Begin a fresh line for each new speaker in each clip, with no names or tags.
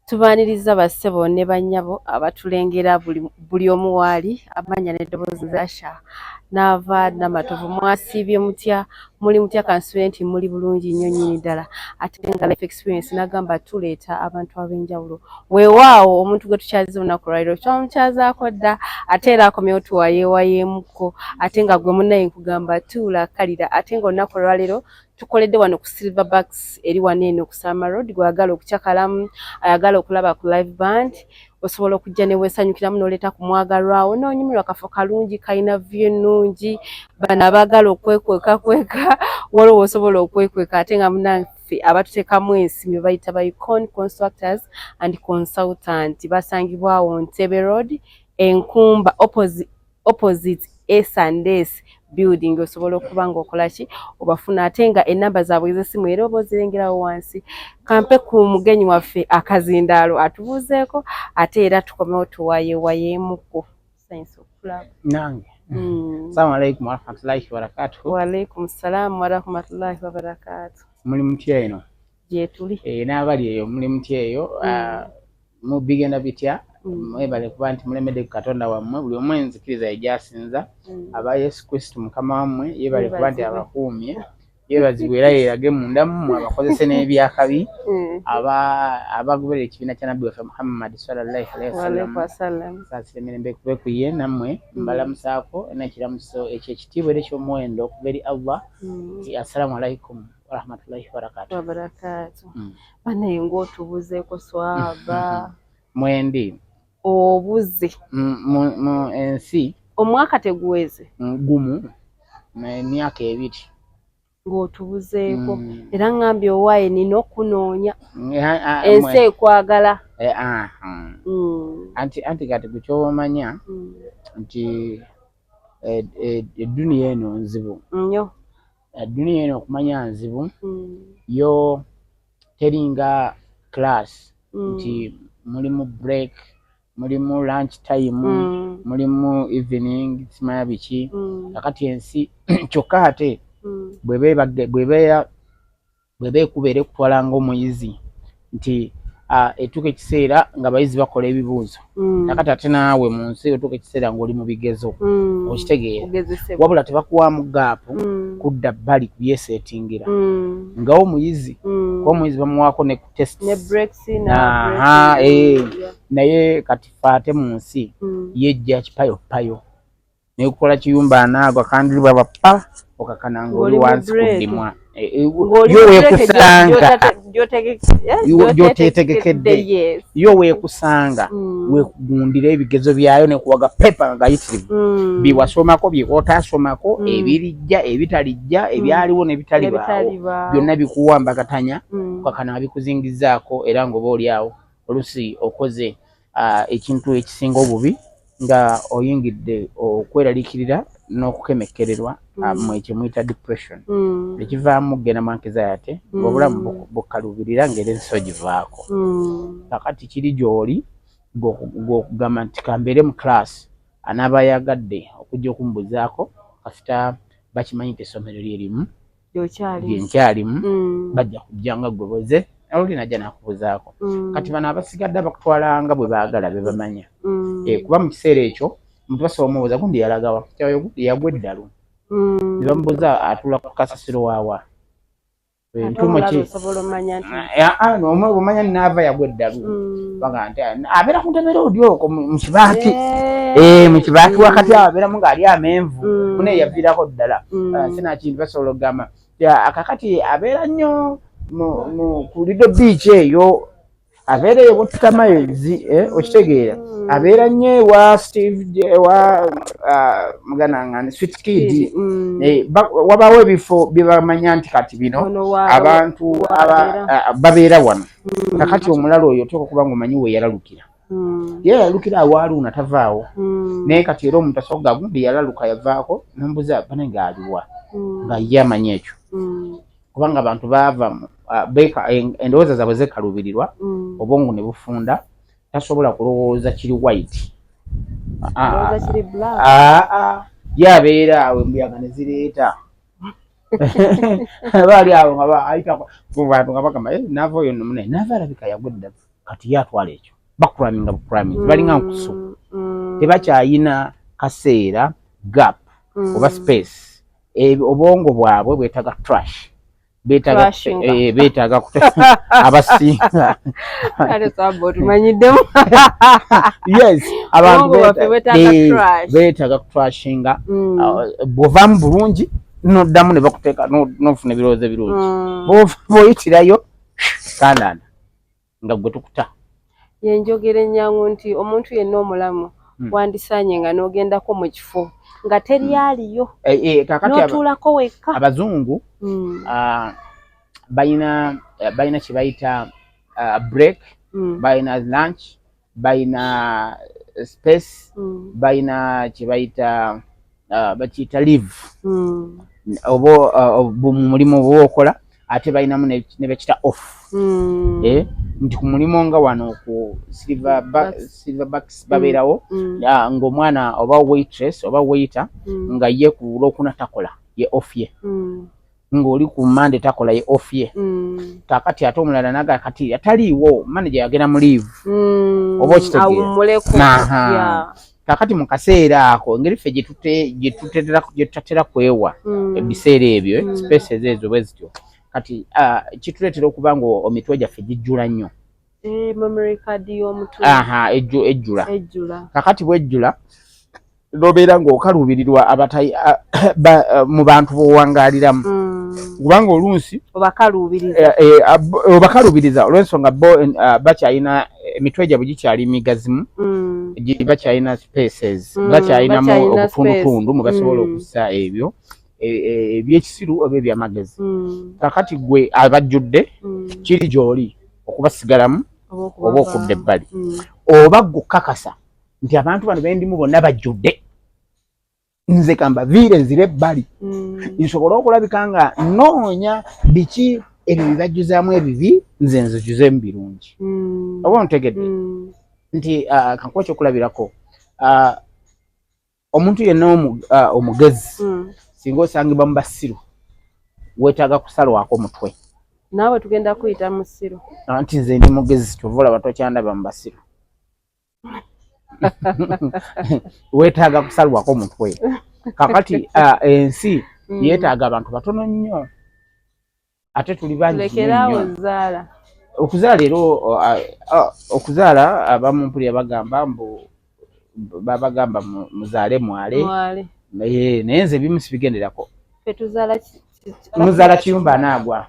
Tubaaniriza bassebo ne bannyabo abatulengera buli omu waali amanya n'eddoboozi Zasha n'ava Namatovu mwasiibye mutya muli mutya constituent muli bulungi nnyo nnyini ddala ate nga life experience n'agamba tuleeta abantu ab'enjawulo weewaawo omuntu gwe tukyaziza olunaku lwaliro twamukyazaako dda ate era akomyewo tuwayeewayeemuko ate nga gwe munnaye nkugamba tuula kalira ate nga olunaku lwaliro tukoledde wano ku Silverbacks eri wano eno ku Sama Road gwagala okukyakalamu ayagala okulaba ku live band osobola okujja ne weesanyukiramu n'oleeta ku mwagalwawo n'onyumirwa kafo kalungi kalina view ennungi bano abaagala okwekweka waliwo osobola okwekweka ate nga munaffe abatuteekamu ensi be bayita ba Icon Constructors and Consultant basangibwawo Ntebe Road Enkumba opposite S&S building osobola okuba ng'okola ki obafuna ate nga ennamba zaabwe ez'essimu era oba ozirengerawo wansi kampe ku mugenyi waffe akazindaalo atubuuzeeko ate era tukomewo tuwayeewayeemuko science okulaba
nange Assalamu alaikum warahmatullahi wabarakatuh.
Wa alaikum salaam warahmatullahi wabarakatuh.
Muli mutya eno
gye tuli
n'abali eyo muli mutya eyo mu bigenda bitya mwebale kuba nti mulemedde ku Katonda wammwe buli omu enzikiriza egyasinza aba Yesu Kristo mukama wammwe yebale kuba nti abakuumye yebazibwe era yerage munda mmwe abakozese n'ebyakabi abagobera ekibiina kya Nabbi waffe Muhammad sallallahu alaihi wasallam saasire emirembe kube ku ye nammwe mbalamusaako n'ekiramuso ekyekitiibwa era eky'omuwendo okuva eri Allah. Assalamu alaikum warahmatullahi wabarakatuh.
Banaye ng'otubuzeeko swaba
mwendi
obuze
mu ensi
omwaka teguweze
gumu emyaka ebiri
ng'otubuzeeko era ngambye owaaye nina okunoonya ensi ekwagala
anti kati kukyobamanya nti edduniya eno nzibu
nnyo
edduniya eno okumanya nzibu yo teringa class nti mulimu break mulimu lunch time mulimu evening simaya biki kakati ensi kyokka ate bw'ebeera ekubeera ekutwala ng'omuyizi nti etuuka ekiseera nga abayizi bakola ebibuuzo kakati ate naawe mu nsi etuuka ekiseera ng'oli mu bigezo okitegeera wabula tebakuwaamu gaapu kudda bbali kubyeseetingira ngawo omuyizi kuba omuyizi bamuwaako ne ku test naye kati ffe ate mu nsi yejja kipayopayo naye kukola kiyumba anaagwa kandi libaba pa okakana ng'oli wansi kuddimwa yo weekusanga gyoteetegekedde yo weekusanga weekugundira ebigezo byayo nekuwaga pepa nga gayitirivu biwasomako byewotaasomako ebirijja ebitalijja ebyaliwo nebitalibawo byonna bikuwambagatanya okakana nga bikuzingizaako era ng'oba oli awo olusi okoze ekintu ekisinga obubi nga oyingidde okweraliikirira n'okukemekkererwa mu ekyo muyita depression ekivaamu genda mu anxiety ng'obulamu bukalubirira ng'era ensi ogivaako kakati kiri gy'oli gw'okugamba nti kambeere mu class anaaba ayagadde okujja okumubuzaako kasita bakimanyi nti essomero lyerimu lyenkyalimu bajja kujja nga gwe boze oluli najja nakubuzaako kati bano abasigadde abakutwalanga bwe baagala be bamanya kuba mu kiseera ekyo omuntu basobola omubuuza gundi yalagawa gundi yagwa eddalu ne bamubuuza atula ku kasasiro waawa entumo ki omanya naava yagwa eddalu baga nti abeera ku ntebe odi okwo mu kibaati mu kibaati wakati awo abeeramu ng'ali amenvu mune yaviirako ddala sinakindi basobola okugamba akakati abeera nnyo ku Lido Beach eyo abeera eyo butikamayezi okitegeera abeera nnyo ewa Steve ewa muganangani Sweet Kid wabaawo ebifo bye bamanya nti kati bino abantu babeera wano kakati omulala oyo oteeka okuba ng'omanyi weeyalalukira ye yalalukira awaaluna tavaawo naye kati era omuntu asobola gundi yalaluka yavaako nombuza bane ng'aliwa nga ye amanyi ekyo kubanga abantu baava endowooza zaabwe zekalubirirwa obwongo ne bufunda tasobola kulowooza kiri white ye abeera awo embuyaga ne zireeta baali awo nga ayita ku bantu nga bagamba naava oyo nomunaye naava alabika yagwa eddalu kati yatwala ekyo bakuraming balinga nkusu tebakyayina kaseera gap oba space obwongo bwabwe bwetaga trash beetaga abasinga yes abantu beetaga kutrashinga bw'ovaamu bulungi noddamu ne bakuteeka n'ofuna ebirowoozo ebirungi bw'oyitirayo kandaanda nga gwe tukuta
yenjogera ennyangu nti omuntu yenna omulamu wandisaanye nga n'ogendako mu kifo nga teryaliyo n'otuulako wekka.
Abazungu balina kye bayita break, balina lunch, balina space, balina kye bayita bakiyita leave oba mulimu bwokola ate balinamu ne bakita off nti ku mulimu nga wano ku silverbacks babeerawo ng'omwana oba waitress oba waiter nga ye ku lwokuna takola ye off ye ng'oli ku Monday takola ye off ye kakati ate omulala naga kati ataliiwo manager yagenda mu leave oba okitegeera kakati mu kaseera ako engeri ffe gye tutatera kwewa ebiseera ebyo spaces ezo bwe zityo kati kituleetera okuba nga emitwe gyaffe gijjula nnyo
memory card y'omutwe
ejjula kakati bwejjula n'obeera ng'okaluubirirwa mu bantu b'owangaaliramu kubanga oluusi obakaluubiriza olw'ensonga bakyalina emitwe gyabwe gikyali migazimu bakyalina spaces bakyalinamu obutundutundu mwe basobola okussa ebyo ebyekisiru oba ebyamagezi kakati gwe abajjudde kiri gy'oli okubasigalamu oba okudda ebbali oba gukakasa nti abantu bano bendimu bonna bajjudde nze kambaviire nzire ebbali nsobole okulabika nga noonya biki ebyo bibajjuzaamu ebibi nze nzijuzemu birungi oba ontegedde nti kankuba ekyokulabirako omuntu yenna omugezi singa osangibwa mu basiru weetaaga kusalwako mutwe
naawe tugenda kuyita mu ssiru
nti nze ndi mugezi kyova olaba tokyandaba mu basiru weetaaga kusalwako mutwe kakati ensi yeetaaga abantu batono nnyo ate tuli bangi nnyo okuzaala ero okuzaala abamu mpulira bagamba muzaale mwale naye nze ebimu sibigenderako muzaala kiyumba anaagwa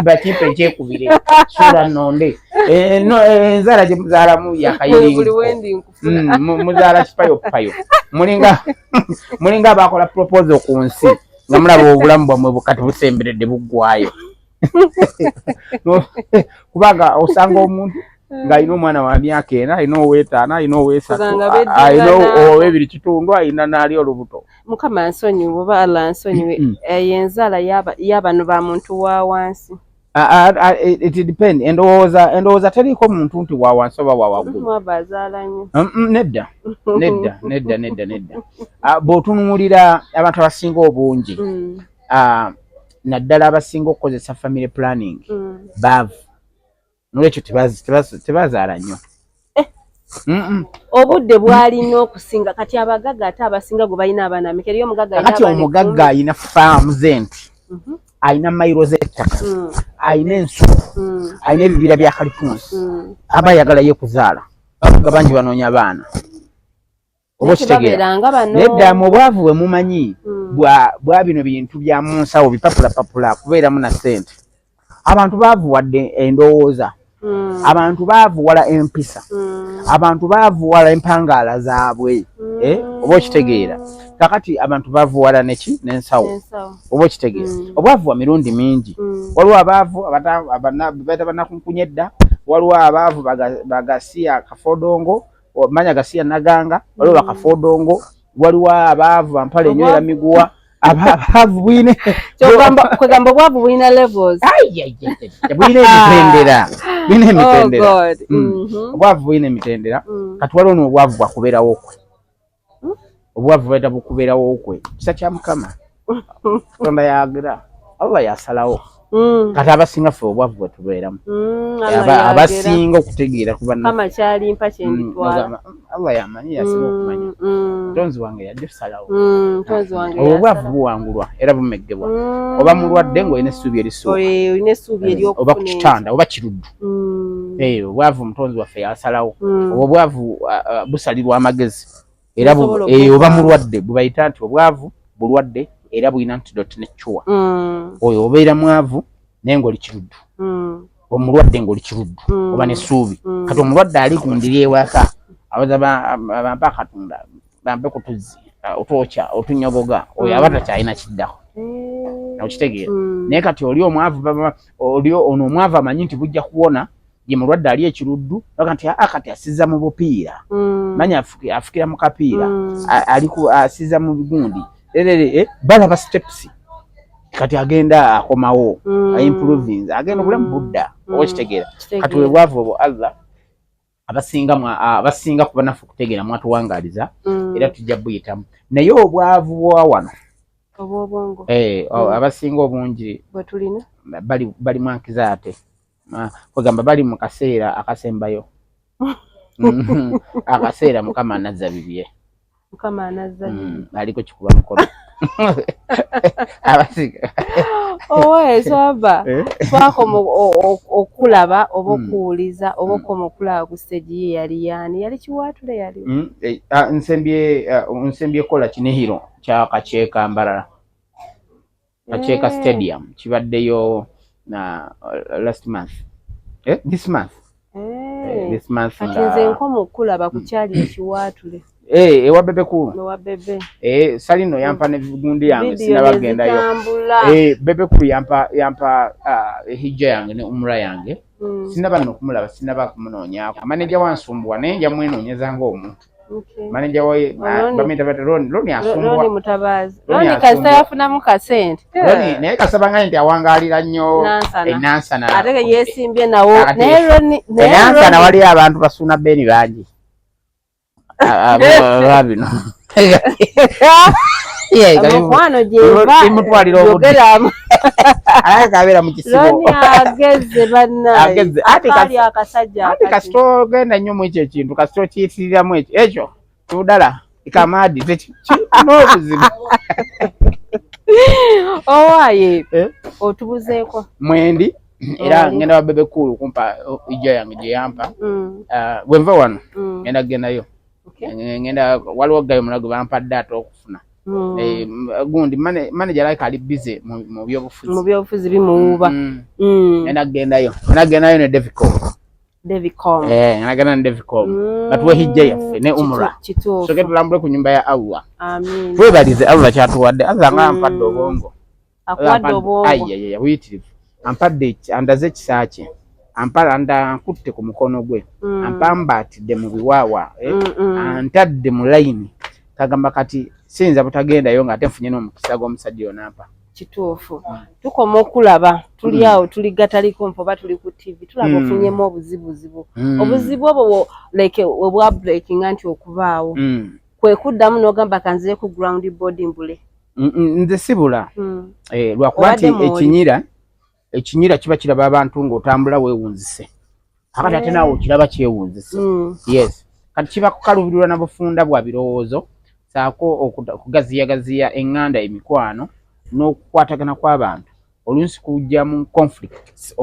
bakimpe ekyekubire sula nonde enzaala gye muzaalamu yakayiringo muzaala kipayopayo mulinga abakola proposal ku nsi nga mulaba obulamu bwamwe bukati busemberedde buggwayo kubanga osanga omuntu ng'alina omwana wa myaka ena alina ow'etaano alina ow'esatu alina ow'ebiri kitundu alina n'ali olubuto.
Mukama nsonyiwe oba Allah nsonyiwe y'enzaala y'abano ba muntu wa wansi.
It depends. Endowooza teriiko muntu nti wa wansi oba wa waggulu.
Mwabazaala nnyo.
Nedda. Bw'otunuulira abantu abasinga obungi naddala abasinga okukozesa family planning baavu. Nolwekyo tebazaala nnyo.
Obudde bwalina okusinga kati abagagga ate abasinga gwe balina abaana ameka eriyo omugagga
kati omugagga alina faamu zenti alina mayiro z'ettaka alina ensuku alina ebibira bya kalitunsi aba ayagala ye kuzaala abagagga bangi banoonya abaana oba okitegeera nedda mu bwavu bwe mumanyi bwa bino bintu bya mu nsawo bipapulapapula kubeeramu na ssente abantu baavuwadde endowooza abantu baavuwala empisa abantu baavuwala empangaala zaabwe oba okitegeera kakati abantu baavuwala neki n'ensawo oba okitegeera obwavuwa mirundi mingi waliwo abaavu baita banakunkunya edda waliwo abaavu bagasiya kafoodongo manya gasiya naganga waliwo bakafoodongo waliwo abaavu bampala enywera miguwa abaavu bwine
kwegamba obwavu bwina levels
bwine emitendera obwavu bwine emitendera kati waliwo n'obwavu bwakubeerawo okwe obwavu baita bukubeerawo okwe kisa kya Mukama Katonda yagira aba yasalawo kati abasinga ffe obwavu bwe tubeeramu abasinga okutegeera kuba
kama kyali mpa kyenditwala
Allah yamanyi yasinga okumanya mutonzi wange yadde tusalawo obwavu buwangulwa era bumeggebwa oba mulwadde ng'olina essuubi erisooka oba ku kitanda oba kiruddu obwavu mutonzi waffe yasalawo obwo obwavu busalirwa amagezi era oba mulwadde bubayita nti obwavu bulwadde era bulina antidote necuwa oyo obeera mwavu naye ng'oli kiruddu omulwadde ng'oli kiruddu oba n'essuubi kati omulwadde ali ku ndiri ewaka abaza bampe akatundu bampe ku tuzzi otwokya otunyogoga oyo aba takyalina kiddako okitegeera naye kati oli omwavu ono omwavu amanyi nti bujja kuwona ye mulwadde ali ekiruddu kati kati asiza mu bupiira manya afukira mu kapiira asiza mu bigundi balaba steps kati agenda akomawo improving agenda obulamu budda okitegeera kati obwavu obwo Allah abasinga kuba naffe okutegeera mwatuwangaliza era tujja buyitamu naye obwavu bwa wano
obwobwongo
abasinga obungi
bwetulina
bali mwankiza ate kwegamba bali mu kaseera akasembayo akaseera mukama anazza bibye aliko kikuba mukono abasiga
owe swaba twakoma okulaba oba okuwuliza oba okoma okulaba ku stage ye yali kiwaatule yali
nsembye kola kinihiro kya Kacheeka Mbarara Kacheeka Stadium kibaddeyo last month this month
kati nze nkoma okulaba ku kyali ekiwaatule
ewa bebe kulu salino yampa ne vigundi yange sinabagendayo bebe kulu yampa hijja yange ne umra yange sinaba nokumulaba sinaba kumunoonya manager wansumbuwa naye nja mwenonyeza ng'omuntu manager we bamita bata Roni asumbuwa
Roni Mutabazi Roni kasita yafunamu kasente
Roni naye kasabanga nti awangalira nnyo enansana
ate yesimbye nawo naye Roni
enansana wali abantu basuna beni bangi abino
omukwano gyeva
imutwalira obudde kabera mu kisibo
Roni ageze bannaye akali akasajja
ati kasito genda nnyo mu ekyo ekintu kasito kiyitiriramu ekyo tudala ikamadi n'obuzibu
owaye otubuzeeko
mwendi era ngenda wa bebe kulu kumpa ijja yange gye yampa bwenva wano ngenda kugendayo ngenda waliwo gayo mulago bampadde ate okufuna gundi manager like ali busy mu byobufuzi
bimuuba
ngenda kugendayo ne Devicom ngenda ne Devicom batuwe hijja yaffe ne umra so ke tulambule ku nyumba ya Allah
amin
twebalize Allah kyatuwadde Allah nga ampadde obwongo
akwadde obwongo
ayye witirivu ampadde andaze ekisaache ampalanda nkutte ku mukono gwe ampambatidde mu biwaawa antadde mu layini kagamba kati sinza butagendayo nga ate nfunye n'omukisa gw'omusajja yo nampa
kituufu tukoma okulaba tuli awo tuli gataliko mpoba tuli ku TV tulaba ofunyemu obuzibuzibu obuzibu obwo like obwa breaking anti okubaawo kwe kuddamu n'ogamba kanzire ku ground board mbule
nze sibula lwakuba nti ekinyira kiba kiraba abantu ng'otambula weewunzise akati ate naawe okiraba kyewunzise yes kati kiba kukalubirirwa na bufunda bwa birowoozo saako okugaziyagaziya eŋŋanda emikwano n'okukwatagana kw'abantu oluusi kujja mu conflicts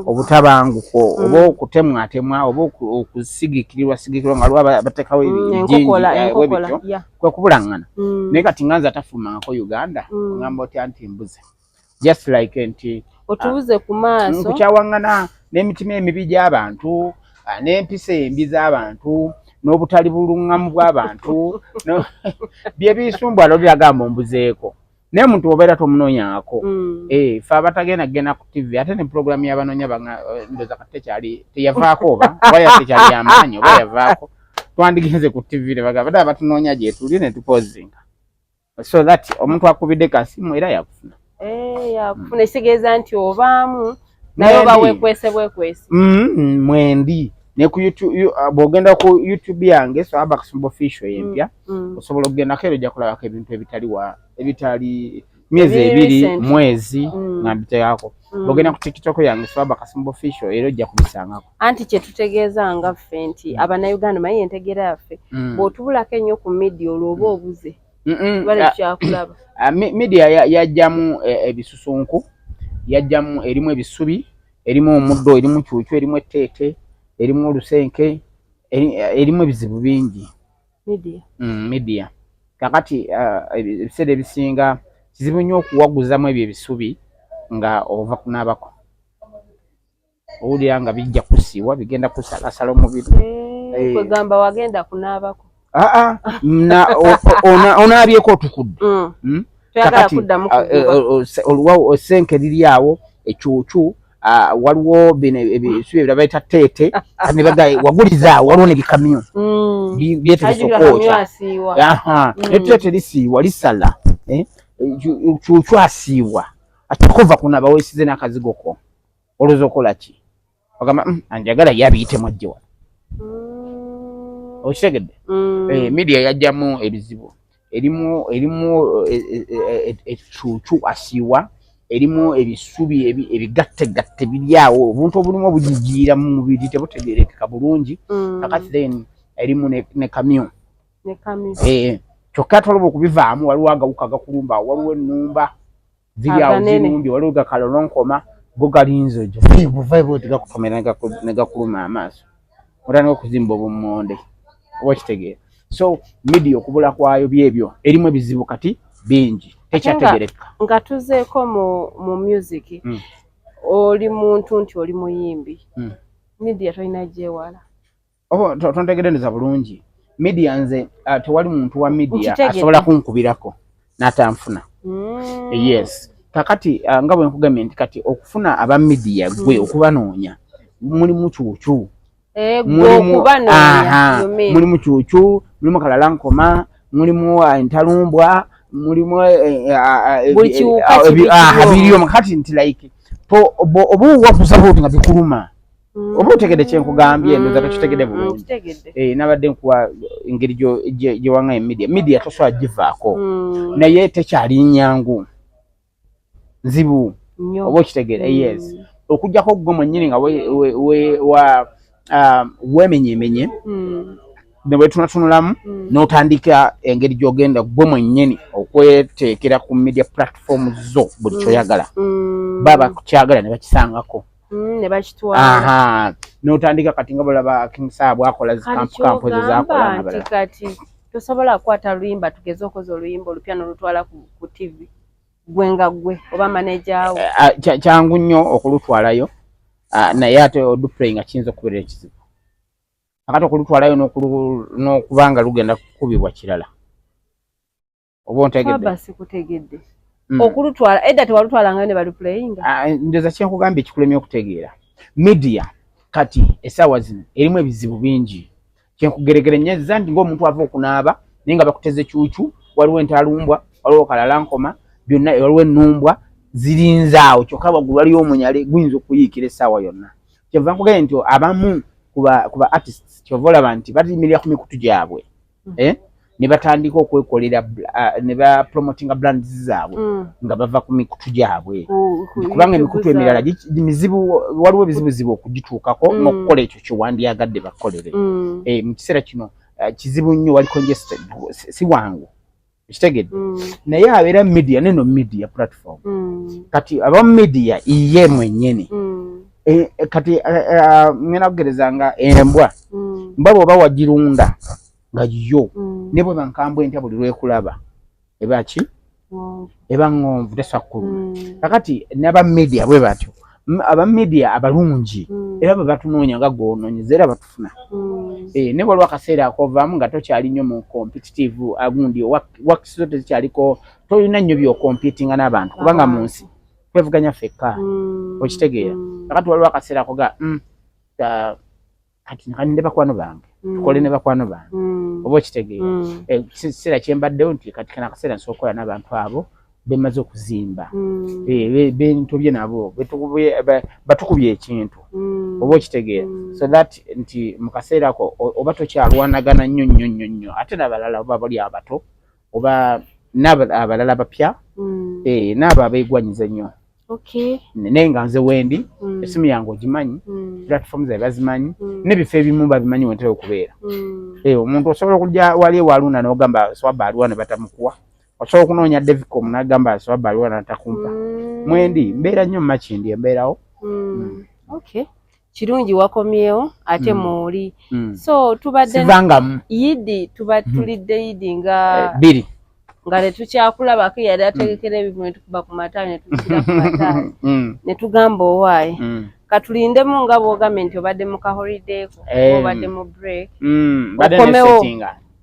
obutabanguko oba okutemwatemwa oba okusigikirirwa nga lwaba batekawo ebinjinjibityo kwe kubulaŋŋana naye kati nganza atafulumangako Uganda ngamba otya nti mbuze just like nti
otubuze ku maaso
nkukyawaŋŋana n'emitima emibi gy'abantu n'empisa embi z'abantu n'obutali buluŋŋamu bw'abantu bye bisumbwa loliragamba ombuzeeko naye omuntu obeera tomunoonyako fe abatagenda kugenda ku TV ate ne program y'abanoonya ndoza kati teyavaako oba tekyali yamaanyi oba yavaako twandigenze ku TV nebagamba ddala batunoonya gye tuli ne tupozinga so that omuntu akubidde kasimu era yakufuna
yakufuna ekitegeeza nti obaamu naye oba weekwese
mwendi ne ku YouTube bwogenda ku YouTube yange Swahaba Kasumba official yempya osobola okugendako era ojja kulabako ebintu ebitali miezi ebiri mwezi ngambiteekako bogenda ku TikTok yange Swaba Kasumba Official era ojja kubisangako
anti kye tutegeeza nga ffe nti Abannayuganda manyi entegeera yaffe bw'otubulako ennyo ku media olwoba obuze bale kyakulaba
media yajjamu ebisusunku yajjamu erimu ebisubi erimu omuddo erimu kyukyu erimu etteete erimu olusenke erimu ebizibu bingi media kakati ebiseera ebisinga kizibu nnyo okuwaguzamu ebyo ebisubi nga ova kunaabako owulira nga bijja kusiiwa bigenda kusalasala omubiri
kwegamba wagenda kunaabako
onaabyeko otukudde kakati oluwawo osenke liri awo ekyukyu waliwo bino ebisubi ebyo bayita teete ne bagaye wagulizaawo waliwo nebikamyo byetegese okwokya neteete lisiiwa lisala kyukyu asiiwa ate kuva kunaaba weesize n'akazigoko olowooza okola ki ogamba anjagala yabiyite mwajjewa okitegedde media yajjamu ebizibu erimu ekyukyu asiiwa erimu ebisubi ebigattegatte biri awo obuntu obulimu obujijiira mu mubiri tebutegeerekeka bulungi kakati then erimu ne kamyo kyokka tolaba okubivaamu waliwo agawuka agakulumba waliwo ennumba ziri awo zirumbi waliwo gakalolonkoma go galinze egyo buvaibwe tegakutomera ne gakuluma amaaso otandika okuzimba obummonde oba kitegeera so media okubula kwayo byebyo erimu ebizibu kati bingi tekyategereka
nga tuzeeko mu music oli muntu nti oli muyimbi media tolina gyewala
tontegerendeza bulungi media nze tewali muntu wa media asobola kunkubirako n'atanfuna yes kakati nga bwe nkugambye nti kati okufuna aba media gwe okubanoonya mulimu kyukyu mulimu kyukyu mulimu kalalankoma mulimu entalumbwa mulimu biriyo kati nti like oba owakusaho oti nga bikuluma oba otegedde kyenkugambye ndoza tokitegedde bulungi nabadde nkuwa engeri gyewaŋŋayo media tosobola givaako naye tekyali nnyangu nzibu oba okitegeera yes okugjako gwe mwennyini nga weemenyemenye ne bwetunatunulamu n'otandika engeri gy'ogenda gwe mwennyini okweteekera ku media platform zo buli kyoyagala baba kukyagala ne bakisangako
ne bakitwala
n'otandika kati nga bulaba King Saab akola zikampu ezo zakola nabala
kati tosobola kukwata luyimba tugeze okoza oluyimba olupya n'olutwala ku TV gwe nga gwe oba manager wo
kyangu nnyo okulutwalayo naye ate odupulay nga kiyinza okubeera ekizibu akati okulutwalayo n'okubanga lugenda kukubibwa kirala oba ontegedde
sikutegedde okulutwala edda tewalutwalangayo ne baluplayinga
ndoza kyenkugambye ekikulemye okutegeera media kati essaawa zino erimu ebizibu bingi kyenkugeregerenyeza nti ng'omuntu ava okunaaba naye nga bakuteze kyukyu waliwo entalumbwa waliwo kalalankoma byonna waliwo ennumbwa zirinze awo kyokka waggulu waliyo omunyale guyinza okuyiikira essaawa yonna kyeva nkugambye nti abamu kuba artists kyova olaba nti batimirira ku mikutu gyabwe ne batandika okwekolera ne bapromotinga brands zaabwe nga bava ku mikutu gyabwe kubanga emikutu emirala mizibu waliwo ebizibuzibu okugituukako n'okukola ekyo kyewandyagadde bakolere mu kiseera kino kizibu nnyo wali congested si wangu kitegedde naye abeera media neno media platform kati aba media iye mwennyini kati ngenda kugereza nga embwa mbaba oba wagirunda nga yo ne bwe bankambwe entya buli lwekulaba eba ki eba ng'onvu tesakuluma kakati n'aba media bwe batyo aba media abalungi era bwe batunoonya nga gwonoonyeza era batufuna ne waliwo akaseera akovaamu nga tokyali nnyo mu competitive agundi wakisizo tezikyaliko tolina nnyo byokompitinga n'abantu kubanga mu nsi twevuganya ffekka okitegeera kakati waliwo akaseera akoga kati ne bakwano bange tukole ne bakwano bange oba okitegeera kiseera kyembaddewo nti kati kana akaseera nsobola okukola n'abantu abo bemaze okuzimba bentobye nabo batukubye ekintu oba okitegeera so that nti mu kaseera ako oba tokyalwanagana nnyo ate n'abalala oba bali abato oba n'abalala bapya nabo abeegwanyiza nnyo.
Okay.
Naye nga nze wendi essimu yange ogimanyi, platform ze bazimanyi, n'ebifo ebimu babimanyi wentera okubeera. Omuntu osobola okujja wali ewaluna n'ogamba swaba aliwa ne batamukuwa. Osobola okunoonya Devcom n'agamba swaba aliwa n'atakumpa. Mwendi mbeera nnyo mu Makindi embeerawo.
Okay. Kirungi wakomyewo ate muli. So tubadde
sivangamu
Yidi tulidde Yidi nga
biri
nga tetukyakulabako yali ategekera ebintu ne tukuba ku mataala ne tukira ku mataala ne tugamba owaaye katulindemu nga bw'ogambye nti obadde mu ka holiday ko obadde mu break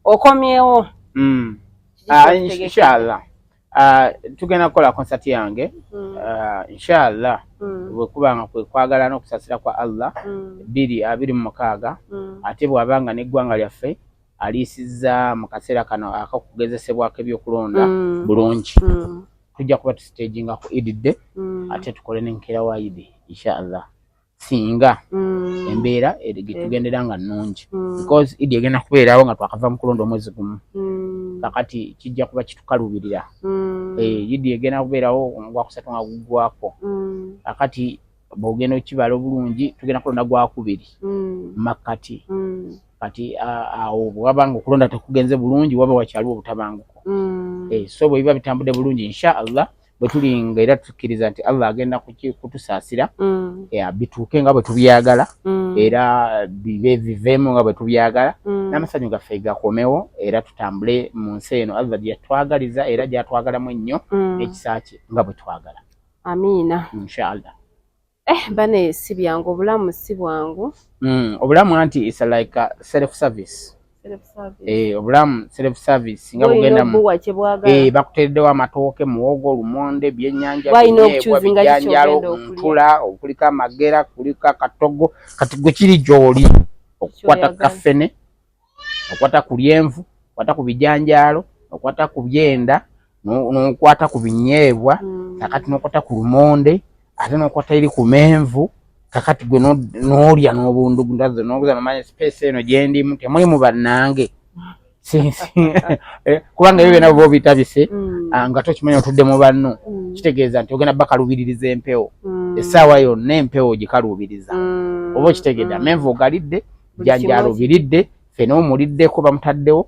okomyewo
inshallah tugenda kukola concert yange inshallah bwekubanga kwagala n'okusasira kwa Allah 2026 ate bwabanga n'eggwanga lyaffe aliisiza mu kaseera kano akakugezesebwako ebyokulonda bulungi tujja kuba tustaginga ku ididde ate tukole n'enkeera wa idi inshallah singa embeera tugendera nga nnungi because idi egenda kubeerawo nga twakava mu kulonda omwezi gumu kakati kijja kuba kitukalubirira idi egenda kubeerawo gwakusatu nga guggwako kakati bw'ogenda okibala obulungi tugenda kulonda gwakubiri makkati kati awo bwabanga okulonda tekugenze bulungi waba wakyaliwo obutabanguko so bwe biba bitambudde bulungi inshallah bwe tulinga era tukkiriza nti Allah agenda kutusaasira bituuke nga bwe tubyagala era biveemu nga bwe tubyagala n'amasanyu gaffe gakomewo era tutambule mu nsi eno Allah gye yatwagaliza era gy'atwagalamu ennyo n'ekisa kye nga bwe twagala.
Amiina.
Inshallah.
Bane si byangu obulamu si bwangu.
Obulamu anti is like self service. Obulamu self service nga bugenda bakutereddewo amatooke muwogo lumonde byennyanja ebyenjalo ntula okuliko amagera kuliko akatogo kati gwe kiri gy'oli okukwata kafene okwata ku lyenvu okwata ku bijanjalo okwata ku byenda n'okwata ku binyeebwa kakati n'okwata ku lumonde ate n'okwata eri ku menvu kakati gwe n'olya n'obundugu ndazo n'oguza nomanya space eno gye ndimu temulimu bannange kubanga ebyo byonna bwe bitabise nga tokimanya otudde mu banno kitegeeza nti ogenda bakalubiririza empewo essaawa yonna empewo gikaluubiriza oba okitegedde amenvu ogalidde janjalo biridde fene omuliddeko bamutaddewo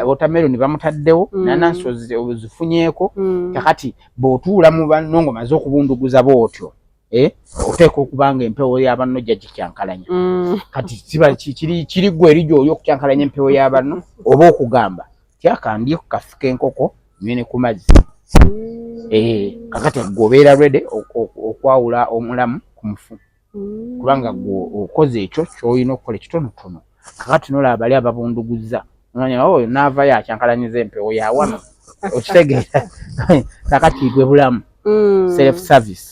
watermelon bamutaddewo nanansi ozifunyeeko kakati bw'otuula mu banno ng'omaze okubunduguza bw'otyo oteeka okubanga empewo y'abanno jja gikyankalanya kati kiri gwe eri gy'oli okukyankalanya empewo y'abanno oba okugamba tyakandye ku kafu k'enkoko nyene ku mazzi kakati gwe obeera ready okwawula omulamu ku mufu kubanga gwe okoze ekyo ky'olina okukola ekitonotono kakati n'olaba bali ababunduguza omanya oyo n'avayo akyankalanyiza empewo y'awano okitegeera kakati gwe bulamu self service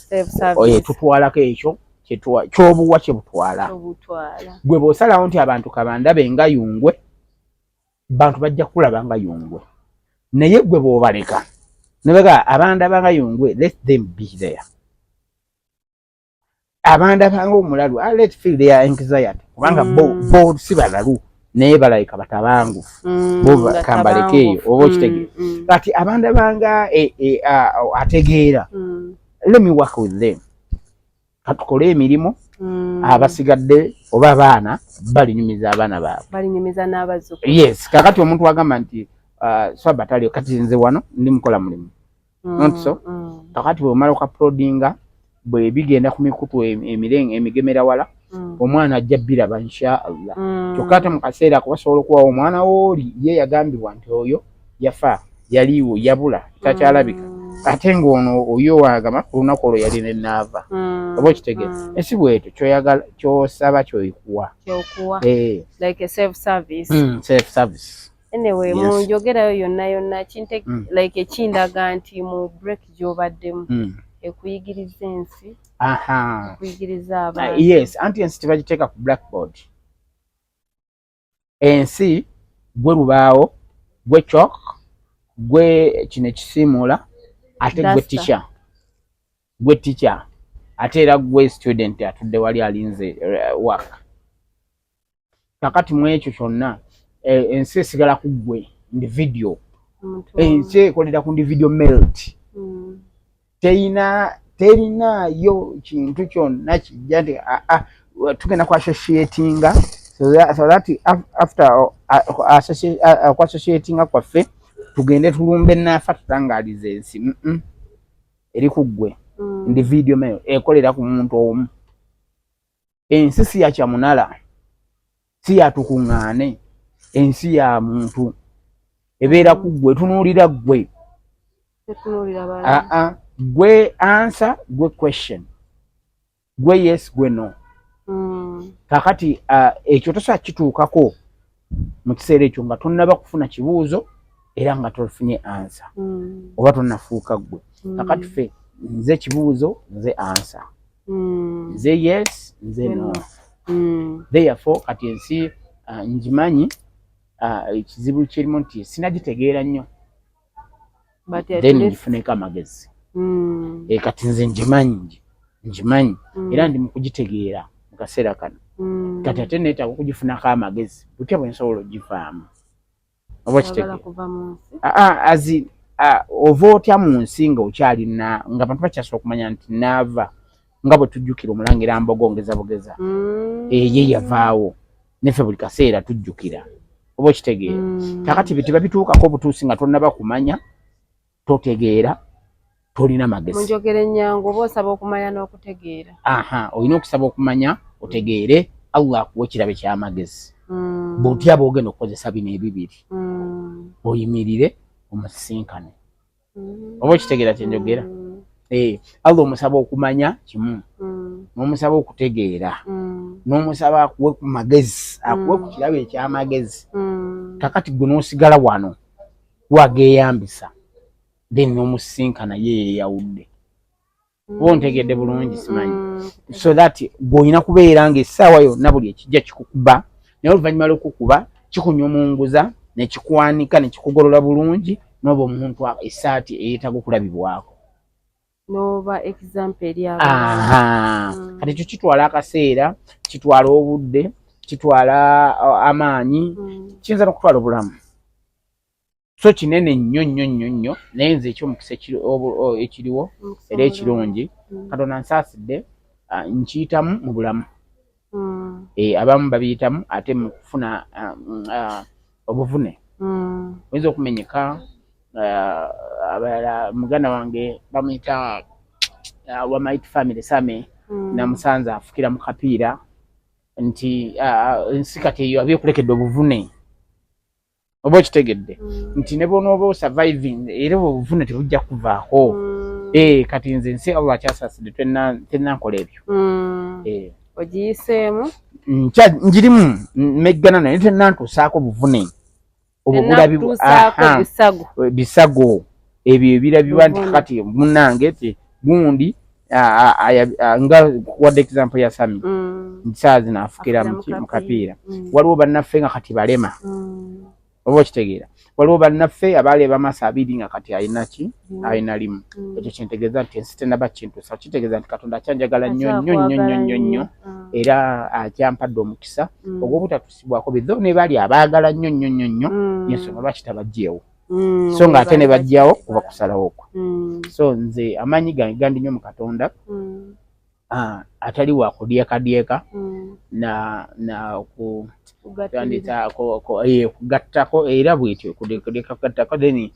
tutwalako ekyo ky'obuwa kye butwala gwe bw'osalawo nti abantu kabandabe nga yungwe bantu bajja kulaba nga yungwe naye gwe bw'obaleka nebega abandaba nga yungwe let them be there abandaba nga omulalu let feel their anxiety kubanga bo si balalu naye balayika batabangufu bo kambaleka eyo oba okitegeera kati abandaba nga ategeera let me work with them katukole emirimu abasigadde oba abaana balinyumiza abaana baabwe
balinyumiza n'abazzukulu
yes kakati omuntu wagamba nti swaba talio kati nze wano ndi mukola mulimu not so kakati bw'omala okuploadinga bwe bigenda ku mikutu emigemera wala omwana ajja biraba inshallah kyokka ate mu kaseera ako basobola okubawo omwana wooli ye yagambibwa nti oyo yafa yaliwo yabula takyalabika ate ng'ono oyo wagamba ku lunaku olwo yali nenaava oba okitegeera ensi bwetyo kyoyagala kyosaba kyoyikuwa
like a self service
self service
anyway munjogerayo yonna like ekindaga nti mu break gy'obaddemu ekuyigiriza ensi ekuyigiriza abantu
yes anti ensi tebagiteeka ku blackboard ensi gwe lubaawo gwe chalk gwe kino ekisiimuula ate gwe teacher ate era gwe student atudde wali alinze work kakati mu ekyo kyonna ensi esigala ku gwe ndi video ensi ekolera ku ndi video melt terinayo kintu kyonna kijja nti tugenda ku associatinga so that after ku associatinga kwaffe tugende tulumbe naafa tutangalize ensi eri ku ggwe ndi video mail ekolera ku muntu omu. Ensi si ya kyamunala, si ya tukuŋŋaane, ensi ya muntu ebeera ku ggwe, tunuulira ggwe. Gwe answer, gwe question, gwe yes, gwe no. Kakati ekyo tosobola kituukako mu kiseera ekyo nga tonnaba kufuna kibuuzo era nga tofunye answer oba tonnafuuka ggwe. Kakati ffe nze kibuuzo, nze answer, nze yes, nze no. Therefore kati ensi ngimanyi ekizibu kirimu nti sinagitegeera nnyo then ngifuneko amagezi. Kati nze ngimanyi era ndi mu kugitegeera mu kaseera kano. Kati ate neetaaga okugifunako amagezi butya bwe nsobola ogivaamu oba kitegeera ova otya mu nsi nga okyali nga abantu bakyasobola okumanya nti naava nga bwe tujjukira Omulangira Mbogo ngeza bugeza ye yavaawo neffe buli kaseera tujjukira oba okitegeera. Kakati bye tebabituukako obutuusi nga tonnaba kumanya, totegeera, tolina magezi.
Munjogere nnyangu oba osaba okumanya n'okutegeera.
Olina okusaba okumanya otegeere, Allah akuwa ekirabe ky'amagezi. Bw'otya bw'ogenda okukozesa bino ebibiri oyimirire omusisinkane oba okitegeera kye njogera. Allah omusaba okumanya kimu, n'omusaba okutegeera, n'omusaba akuwe ku magezi, akuwe ku kirabe eky'amagezi. Kakati gwe n'osigala wano wageeyambisa then n'omusisinkana ye yeeyawudde. Oba ontegedde bulungi simanyi. So that gw'olina kubeera ng'essaawa yonna buli ekijja kikukuba, naye oluvannyuma lw'okukuba kikunyomunguza ne kikwanika ne kikugolola bulungi n'oba omuntu essaati eyeetaaga okulabibwako.
N'oba example eri abalala.
Kati ekyo kitwala akaseera, kitwala obudde, kitwala amaanyi, kiyinza n'okutwala obulamu. So kinene nnyo naye nze eky'omukisa ekiriwo era ekirungi Katonda nsaasidde nkiyitamu mu bulamu. Abamu babiyitamu ate mu kufuna obuvune. Oyinza okumenyeka, abalala muganda wange bamuyita Wamight Family Same namusanze afukira mu kapiira nti ensi kati eyo abe kulekedde obuvune oba okitegedde nti ne bonooba surviving era obuvune tebujja kuvaako. Kati nze ensi Allah akyasaasidde tennankola ebyo.
Ogiyiseemu
njirimu meggana naye tennantuusaako buvune obwo bulabibwa bisago ebyo ebirabibwa nti kati munnange ti gundi nga kuwadde example ya Sami nsaazi naafukira mu kapiira. Waliwo bannaffe nga kati balema oba okitegeera, waliwo bannaffe abaali bamasa abiri nga kati alina ki alina limu. Ekyo kintegeeza nti ensi tennaba kintuusa, kitegeeza nti Katonda akyanjagala nnyo era akyampadde omukisa ogw'obutatuusibwako biddo ne bali abaagala nnyo y'ensonga lwaki tabagyeewo. So ng'ate ne bajjawo kuba kusalawo kwe. So nze amaanyi gange gandi nnyo mu Katonda atali wa kudyekadyeka na kugattako era bwetyo kugattako then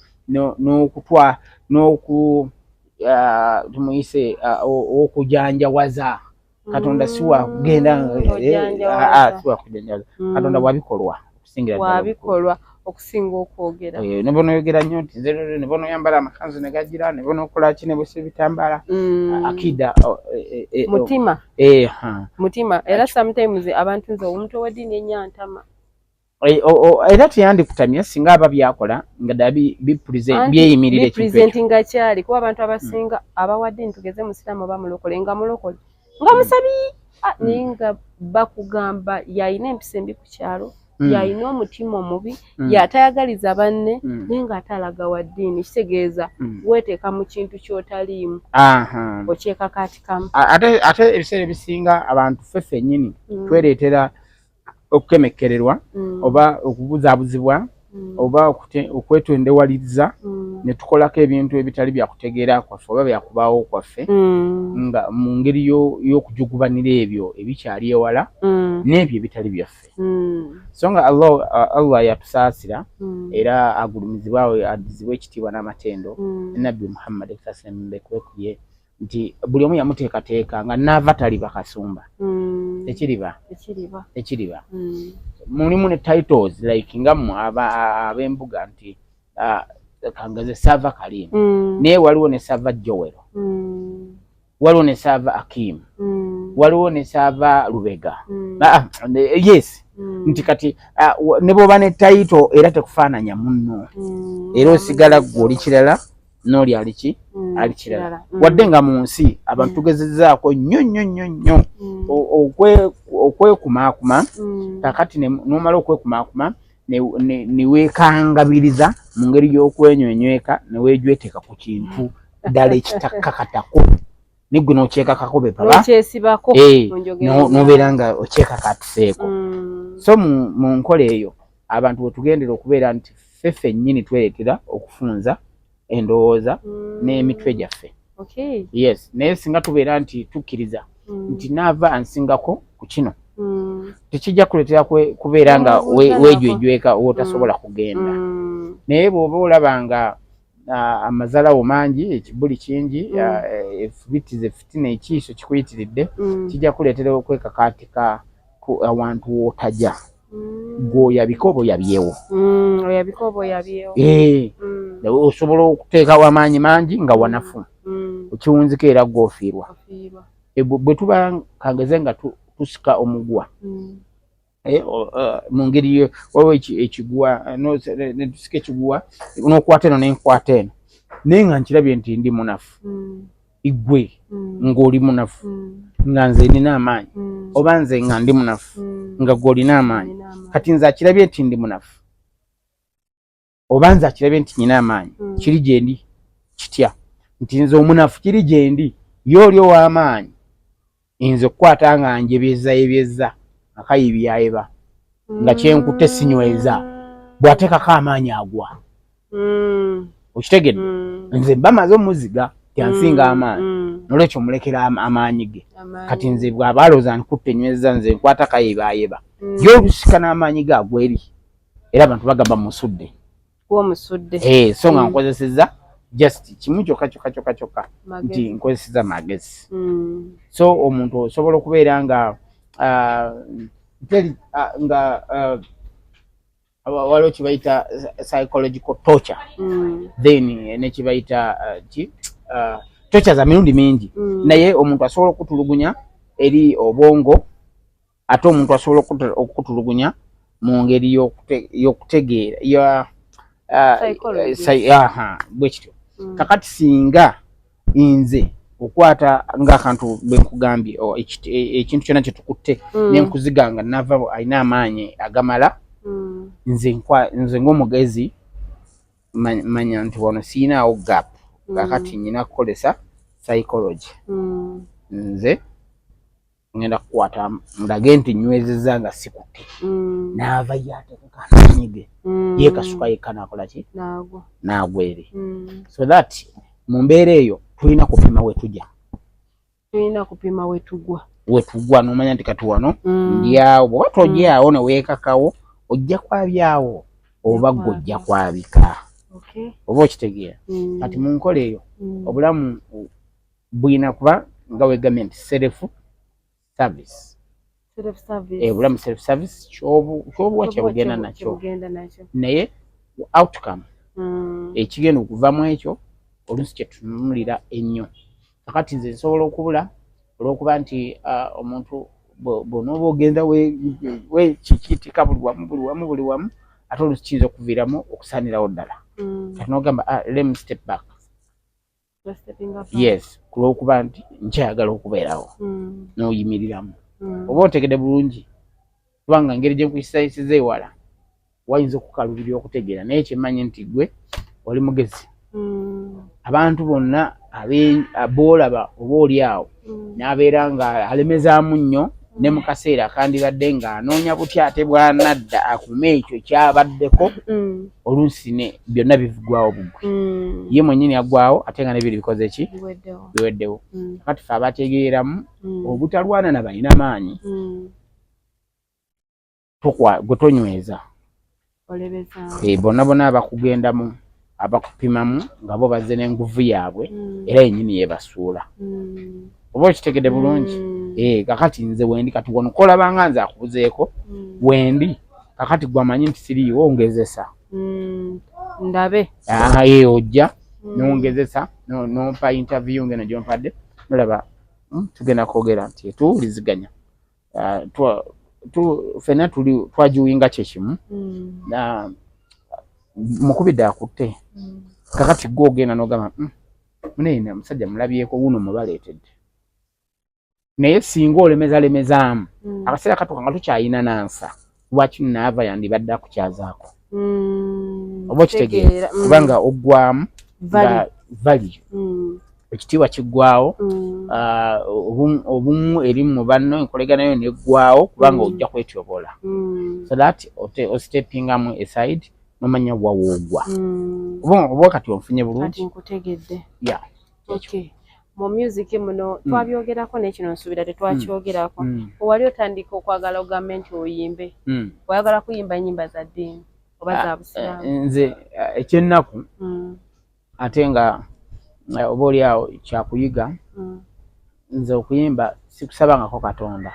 tumuyise okujanjawaza. Katonda siwa kugenda siwa kujanjawaza. Katonda wabikolwa okusingira
okusinga okwogera.
Ne bonoyogera nnyo nti ne bonoyambala amakanzu ne gagira ne bonokola ki ne bwesa ebitambala akida
mutima era sometimes abantu nze omuntu ow'eddiini ennyantama
era teyandikutamya singa aba byakola nga ddala byeyimirira
ekipresentinga kyali kuba abantu abasinga abawaddiini tugeze musiraamu oba mulokole nga mulokole nga musabi naye nga bakugamba yalina empisa embi ku kyalo, yalina omutima omubi, yatayagaliza banne naye ng'ate alaga wa ddiini. Kitegeeza weeteeka mu kintu ky'otaliimu okyekakaatikamu.
Ate ebiseera ebisinga abantu ffe ffennyini twereetera okukemekkererwa oba okubuzaabuzibwa oba okwetondewaliriza ne tukolako ebintu ebitali bya kutegeera kwaffe oba byakubaawo kwaffe nga mu ngeri y'okujugubanira ebyo ebikyali ewala n'ebyo ebitali byaffe so nga Allah yatusaasira era agulumizibwawe addizibwa ekitiibwa n'amatendo nabbi Muhammad mbekuye nti buli omu yamuteekateeka nga naava taliba kasumba ekiriba mulimu ne titles like nga ab'embuga nti kangaze Sava Kalim naye waliwo ne Sava Joel waliwo ne Sava Akim waliwo ne Sava Lubega yes nti kati ne bwoba ne title era tekufaananya munno era osigala gw'oli kirala n'oli ali kirala wadde nga mu nsi abantu tugezezzaako nnyo okwekumaakuma kakati n'omala okwekumaakuma ne weekangabiriza mu ngeri y'okwenywenyweka ne weejweteeka ku kintu ddala ekitakkakatako ne ggwe n'okyekakako be paba n'obeera nga okyekakatiseeko so mu nkola eyo abantu bwe tugendera okubeera nti ffe nnyini tweretera okufunza endowooza n'emitwe gyaffe yes naye singa tubeera nti tukkiriza nti naava ansingako ku kino tekijja kuleetera kubeera nga weejwejweka wootasobola kugenda naye bw'oba olaba nga amazalawo mangi ekibuli kingi efubitize fitina ekiiso kikuyitiridde kijja kuleetera okwekakaatika awantu wootajja gw'oyabika oba oyabyewo osobola okuteekawo amaanyi mangi nga wanafu okiwunziko era gw'ofiirwa bwe tuba kangeze nga tusika omugwa mu ngeri waliwo ekiguwa ne tusika ekiguwa n'okwata eno n'enkwata eno naye nga nkirabye nti ndi munafu igwe ng'oli munafu nga nze nina amaanyi oba nze nga ndi munafu nga gw'olina amaanyi kati nze akirabye nti ndi munafu oba nze akirabye nti nyina amaanyi kiri gye ndi kitya nti nze omunafu kiri gye ndi y'oli ow'amaanyi nze okukwata nga njebyezza akayibyayiba nga kyenkutte sinyweza bw'ateekako amaanyi agwa okitegedde nze mba maze omuziga tyansinga amaanyi nolwekyo mulekera amaanyi ge kati nze bw'aba alowooza nkutte enyweza nze nkwata kayibayiba y'olusika n'amaanyi ge agweri era abantu bagamba musudde so nga nkozesezza just kimu kyokka nti nkozesezza magezi so omuntu osobola okubeera nga waliwo kibayita psychological torture then nekibayita torture za mirundi mingi naye omuntu asobola okutulugunya eri obwongo ate omuntu asobola okutulugunya mu ngeri y'okutegeera bwekityo kakati singa nze okwata ng'akantu bwe nkugambye ekintu kyonna kye tukutte n'enkuziga nga nava alina amaanyi agamala nze ng'omugezi manya nti wano siinaawo gap kakati nnyina kukolesa psychology nze ngenda kukwata mulage nti nywezezza nga sikutte naava yateekeka amaanyi ge yeekasuka yekka naakola ki naagwa eri so that mu mbeera eyo tulina kupima wetugwa n'omanya nti kati wano ndyawo bw'oba tojyawo ne weekakawo ojja kwabyawo oba gw'ojja kwabika oba okitegeera kati mu nkola eyo obulamu bulina kuba nga weegambye nti self service obulamu self service kyobuwa kyebugenda nakyo naye outcome ekigenda okuvamu ekyo oluusi kyetunulira ennyo kakati nze nsobola okubula olw'okuba nti omuntu bw'onooba ogenda wekikiitika buli wamu ate oluusi kiyinza okuviiramu okusaanirawo ddala kati n'ogamba let me step back yes kulw'okuba nti nkyayagala okubeerawo n'oyimiriramu oba otegedde bulungi kubanga ngeri gye nkuyisayisiza ewala wayinza okukalubirira okutegeera naye kyemmanyi nti gwe oli mugezi abantu bonna boolaba oba oli awo n'abeera nga alemezaamu nnyo ne mu kaseera kandibadde ng'anoonya butya ate bw'anadda akume ekyo kyabaddeko oluusi ne byonna bivugwawo bugwe ye mwennyini aggwawo ate nga nebiri bikoze ki biweddewo kati fe abategeeramu obutalwana na balina maanyi gwe tonyweza bonna bonna abakugendamu abakupimamu nga bo bazze n'enguvu yaabwe era yennyini yebasuula oba okitegedde bulungi kakati nze wendi kati wano kolabanga nze akubuzeeko wendi kakati gwamanyi nti siriiwo ongezesa
ndabe
ojja nongezesa nompa interview ngeno gyompadde nolaba tugenda kwogera nti tuwuliziganya fena twajiwinga kyekimu mukubidde akutte kakati gwe ogenda nogamba munene omusajja mulabyeko wuno mubaleetedde naye singa olemezalemezaamu akaseera katuuka nga tukyayina nansa lwaki naava yandibadde akukyazaako oba okitegeera kubanga oggwamu nga value ekitiibwa kiggwawo obumu eri mu banno enkoleganayo neggwawo kubanga ojja kwetyobola so that ostepingamu aside nomanya wawoogwa oba kati onfunye bulungi
nkutegedde mu music muno twabyogerako n'ekino nsuubira tetwakyogerako owali otandika okwagala ogambe nti oyimbe oyagala kuyimba nnyimba za ddiini oba za busiraamu
nze ekyennaku ate nga oba oli awo kyakuyiga nze okuyimba sikusabangako Katonda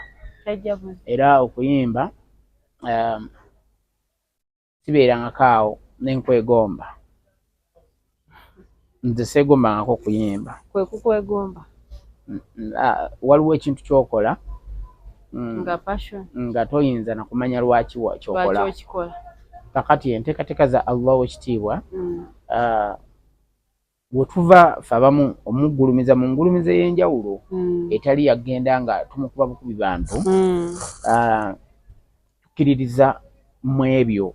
era okuyimba sibeerangako awo nenkwegomba nze seegombangako okuyimba
kwe kukwegomba
waliwo ekintu kyokola
nga passion
nga toyinza nakumanya lwaki kyokola kakati enteekateeka za Allah w'ekitiibwa bwetuva fe abamu omugulumiza mu ngulumiza ey'enjawulo etali yagenda nga tumukuba bukubi bantu tukkiririza mu ebyo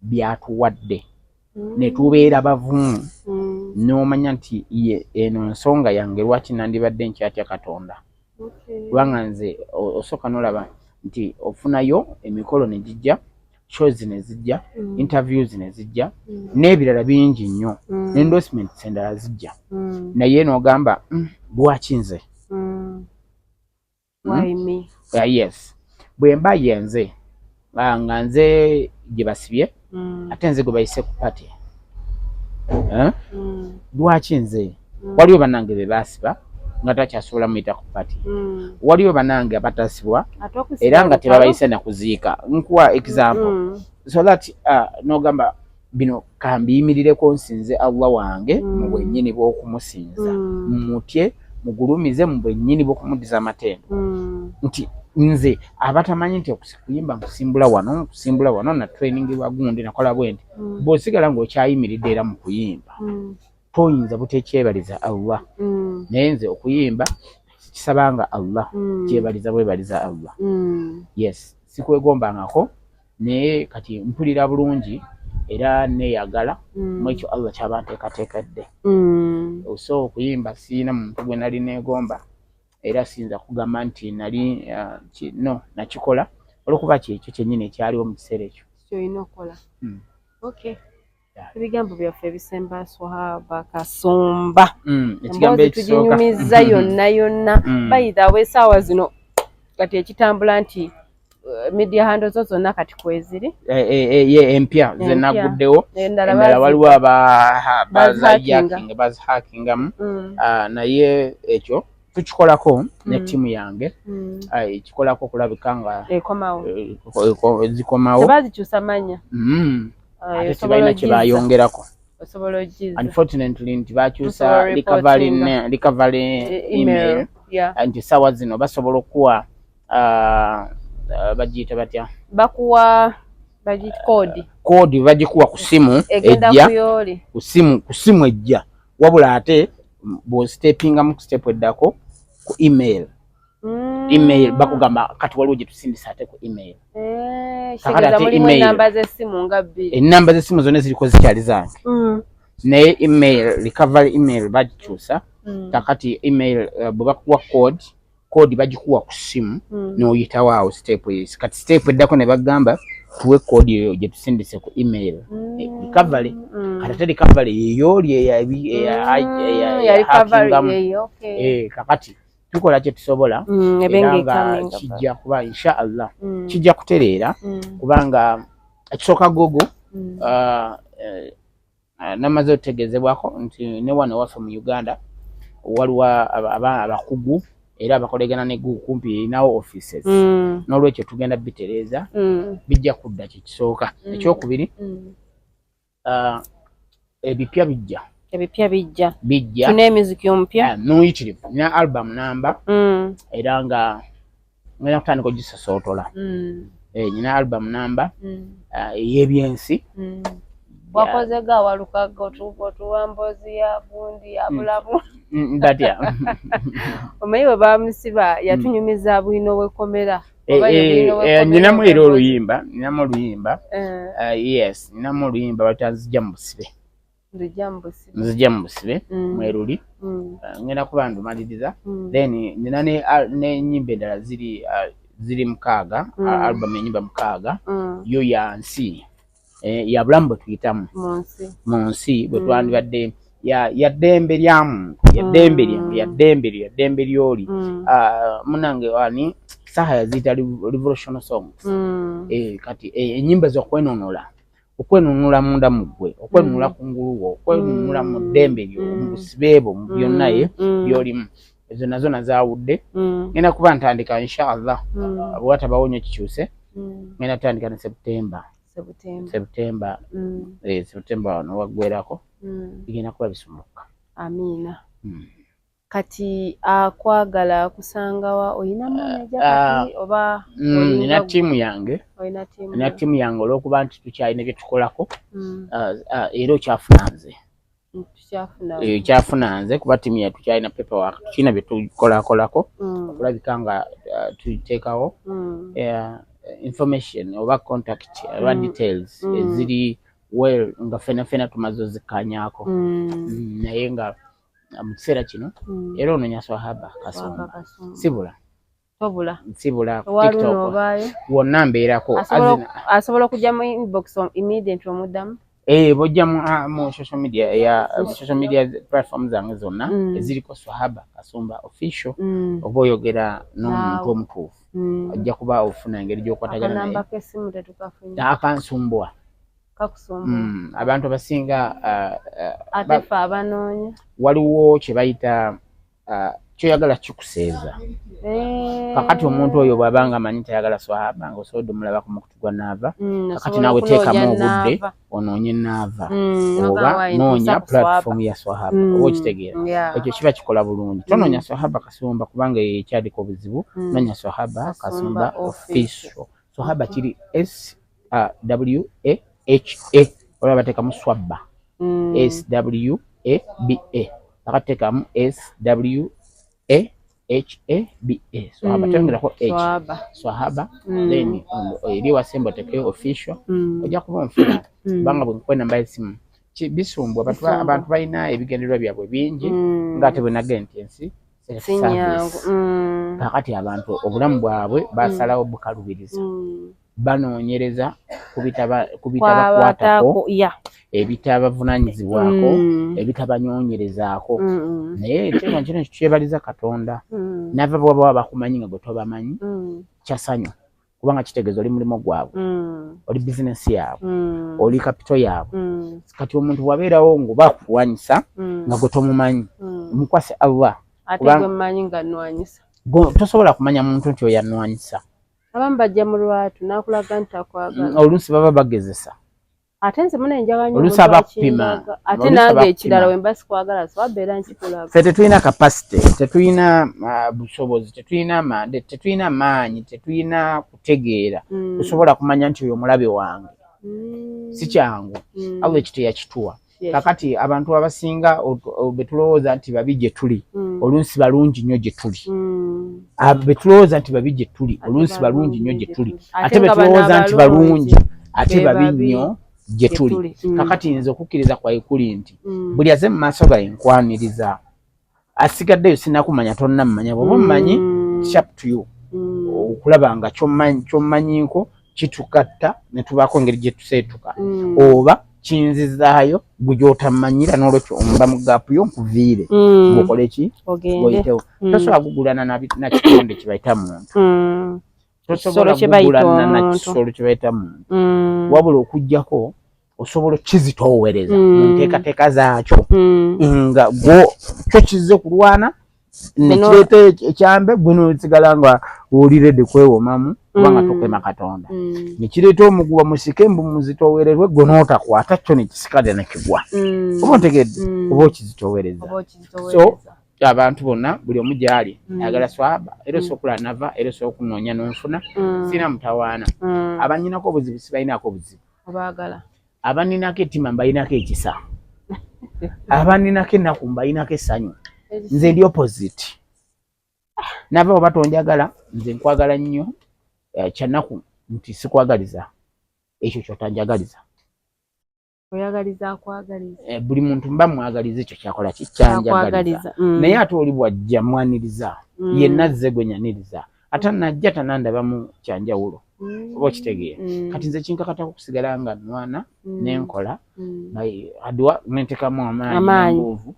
byatuwadde ne tubeera bavumu n'omanya nti eno nsonga yange lwaki nandibadde nkyatya Katonda kubanga nze osooka n'olaba nti ofunayo emikolo ne gijja shows ne zijja interviews ne zijja n'ebirala bingi nnyo endorsements endala zijja naye n'ogamba lwaki nze yes bwe mba yenze nga nze gye basibye ate nze gwe bayise ku pati lwaki nze waliwo bannange be baasiba nga takyasobola muyita ku pati waliwo bannange abatasibwa era nga tebabayise nakuziika nkuwa example so that n'ogamba bino kambiyimirireko nsinze Allah wange mu bwennyini bw'okumusinza mumutye mugulumize mu bwennyini bw'okumuddiza amatendo nti nze abatamanyi nti okuyimba nkusimbula wano na training bagundi nakola bwendi bw'osigala ng'okyayimiridde era mu kuyimba toyinza butekyebaliza Allah naye nze okuyimba kisabanga Allah kyebaliza bwebaliza Allah yes sikwegombangako naye kati mpulira bulungi era neeyagala mu ekyo Allah kyaba nteekateekedde so okuyimba siina muntu gwe nali neegomba era siyinza kugamba nti nali no nakikola olwokuba kyekyo kyennyini ekyaliwo mu kiseera ekyo
kyolina okukola ebigambo byaffe ebisemba Swahaba Kasumba
ekigambo ekisooka
tuginyumiza yonna bayithawe essaawa zino kati ekitambula nti media handle zo zonna kati kweziri
ye empya zenaguddewo endala waliwo bazihackingamu naye ekyo tukikolako ne ttiimu yange ekikolako okulabika nga zikomawo
tebazikyusa manya
ate tebalina kye bayongerako unfortunately nti bakyusa recovery email nti sawa zino basobola okuwa bagiyita batya
bakuwa kodi
bagikuwa ku simu ejja ku simu ejja wabula ate bw'ostepingamu ku step eddako ku email bakugamba kati waliwo gye tusindisa ate ku email enamba z'essimu zonna ziriko zikyali zange naye email recovery email bagikyusa kakati email bwe bakuwa code kodi bagikuwa ku simu n'oyitawo awo step is kati step eddako ne bagamba tuwe kodi eyo gye tusindise ku email recovery kati recovery yoli kakati tukola kye tusobola nga kijja kuba inshallah kijja kutereera kubanga ekisooka gogo namaze otegeezebwako nti ne wano waffe mu Uganda waliwo abakugu era abakolegana ne Google kumpi nawo offices n'olwekyo tugenda bitereeza bijja kudda kikisooka ekyokubiri ebipya bijja
tuna emiziki omupya
n'oyitirivu nina album namba era nga ngenda kutandika ogisosootola nina album namba ey'ebyensi
wakoze gawalukaga otuwambozi ya bundi ya bulabu
ndatya
omanyi bwe bamusiba yatunyumiza bwino bwekomera
ninamu era oluyimba yes ninamu oluyimba batazijja mu busibe nzijja mu busibe mweruli ngenda kuba ndumaliriza then nina n'ennyimba endala ziri mukaaga album enyimba mukaaga yo ya nsi ya bulamu bwe tuyitamu mu nsi bwe twandibadde ya ddembe lya muntu yaddembe lyoli munange wani saha yaziyita revolution songs kati ennyimba okwenunula munda mu ggwe okwenunula ku nguluwo okwenunula mu ddembe lyo mu busibeebo mu byonna byolimu ezo nazo nazawudde ngenda kuba ntandika inshallah bwatabawo nnyo kikyuse ngenda tutandika ne September wano waggwerako bigenda kuba bisumbuka.
Amiina. Kati akwagala kusangawa oyina manager kati oba
nina tiimu yange olw'okuba nti tukyalina bye tukolako era okyafuna nze kuba tiimu yattu tukyalina paperwork tukirina bye tukolakolako okulabika nga tuteekawo information oba contact oba details eziri well nga fena tumaze ozikkaanyaako naye nga mu kiseera kino era onoonya Swahaba Kasumba sibula TikTok wonna mbeerako
asobola okujja mu inbox immediate omuddamu
bojja mu social media platform zange zonna eziriko Swahaba Kasumba official oba oyogera n'omuntu omutuufu ajja kuba ofuna engeri gy'okwatagana naye akansumbwa abantu abasinga
atefa abanoonya
waliwo kye bayita kyoyagala kikuseeza kakati omuntu oyo bw'abanga amanyi tayagala Swahaba ng'osobodde omulabako mu kutu gwa naava kakati naawe teekamu obudde onoonye naava oba noonya platform ya Swahaba oba okitegeera ekyo kiba kikola bulungi tonoonya Swahaba Kasumba kubanga ekyaliko obuzibu noonya Swahaba Kasumba official Swahaba kiri SWAHA olaba bateekamu SWABA SWABA akateekamu SWAHABA Swahaba tengerako Swahaba then eri wasemba otekeyo official ojja kuba onfuna kubanga bwe nkuwa enamba y'essimu bisumbwa abantu balina ebigendererwa byabwe bingi ng'ate bwe nagenda nti ensi kakati abantu obulamu bwabwe basalawo bukalubiriza banoonyereza kubitabakwatako ebitabavunaanyizibwako ebitabanyonyerezaako naye ekyo kino kyebaliza Katonda nava bwaba bakumanyi nga gwe tobamanyi kyasanyu kubanga kitegeeza oli mulimo gwabwe oli bizinesi yaabwe oli kapito yaabwe kati omuntu bwabeerawo ng'oba akuwanyisa nga gwe tomumanyi omukwase Allah
ate gwe mmanyi nga nnwanyisa
tosobola kumanya muntu nti oyo annwanyisa
abamu bajja mu lwatu n'akulaga nti akwagala
oluusi baba bagezesa
ate nze muna enjaganya
oluusi abakupima
ate nange ekirala we mba sikwagala siwabeera nkikulaga
ffe tetulina kapasite tetulina busobozi tetulina mande tetulina maanyi tetulina kutegeera tusobola kumanya nti oyo mulabe wange si kyangu Allah ekito yakituwa kakati abantu abasinga betulowooza nti babi gye tuli oluusi balungi nnyo gye tuli betulowooza nti babi gye tuli oluusi balungi nnyo gye tuli ate betulowooza nti balungi ate babi nnyo gye tuli kakati nze okukkiriza kwaye kuli nti buli aze mu maaso gaye nkwaniriza asigaddeyo sinnakumanya tonnamumanya bw'oba omumanyi it's up to you okulaba nga kyomanyinko kitukatta ne tubaako ngeri gye tuseetuka oba kinzizaayo gwe gy'otamanyira n'olwekyo omuba mu gaapu yo nkuviire ng'okole ki oyitewo tosobola kugulana na kitonde kye bayita muntu tosobola kugulana na kisolo kye bayita muntu wabula okuggyako osobola okizitoowereza mu nteekateeka zaakyo nga kyo kizze kulwana nekireeta ekyambe gwe n'osigala nga olirede kwewomamu kubanga tokema Katonda nekireeta omuguwa musike mbu muzitoowererwe gwe n'otakwata kyo nekisikale nekigwa oba ontegedde oba okizitoowereza so abantu bonna buli omu gyali ayagala swaba era osobola nava era osobola okunoonya n'onfuna sina mutawaana abanyinako obuzibu sibalinaako obuzibu abaninako ettima mbalinako ekisa abaninako ennaku mbalinako essanyu nze ndi opposite nava oba tonjagala nze nkwagala nnyo kyannaku nti sikwagaliza ekyo kyotanjagaliza
oyagaliza akwagaliza
buli muntu mba mwagaliza ekyo kyakola kikyanjagaliza naye ate oli bwajja mwaniriza yenna azze gwe nyaniriza ate najja tanandabamu kyanjawulo oba okitegeera kati nze kinkakatako okusigala nga nwana nenkola adwa nentekamu amaanyi n'enguvu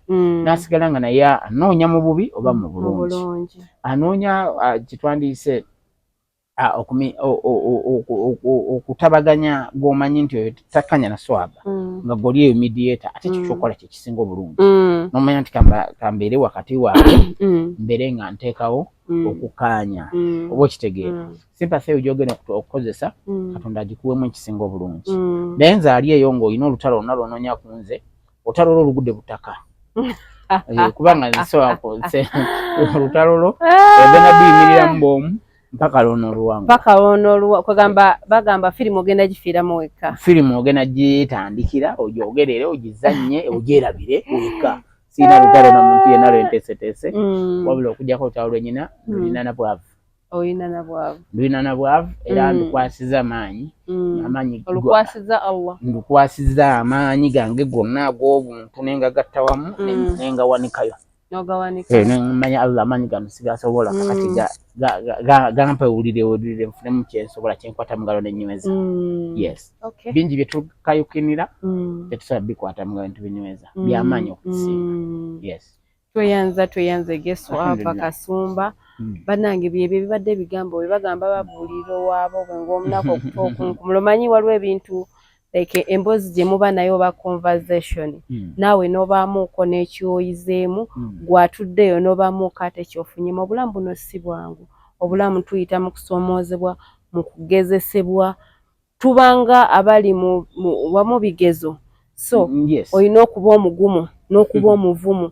nasigala nga naye anoonya mu bubi oba mu bulungi anoonya kitwandiise okutabaganya gwomanyi nti oyo takkanya na swaba nga goli eyo mediator ate kyo kyokola kye kisinga obulungi nomanya nti kambeere wakati waabwe mbeere nga nteekawo okukaanya oba okitegeera sympathy eyo gyogenda okukozesa Katonda agikuwemu ekisinga obulungi naye nze ali eyo ng'olina olutalo lonna lwonoonya ku nze olutalo lwo olugudde butaka kubanga nsobola olutalo lwo ogenda luyimiriramu bw'omu mpaka lono bagamba firimu ogenda gifiiramu wekka firimu ogenda gitandikira ogyogerere ogizannye ogyerabire wekka siina lutalo na muntu yenna lwenteeseteese wabula okugyako olutalo lwenyina lulina na bwavu era ndukwasiza amaanyi ndukwasiza amaanyi gange gonna ag'obuntu nenga gattawamu nenga wanikayo nemanya Allah amaanyi gano sigasobola kakati gampa owulire nfunemu kyensobola kyenkwata mungalo nenyweza yes bingi byetukayukinira tetusobola bikwata mungalo netubinyweza byamaanyi okusinga yes
tweyanza egeswava kasumba bannange byebyo bibadde ebigambo bwe bagamba babuulira owaabo bwe ng'omunaku okutokunkumu lomanyi waliwo ebintu like emboozi gye muba nayo oba conversation naawe n'obaamuuko n'ekyoyizeemu gwatuddeyo n'obaamuuko ate kyofunyemu obulamu buno si bwangu obulamu tuyita mu kusoomoozebwa mu kugezesebwa tubanga abali wamu bigezo so olina okuba omugumu n'okuba omuvumu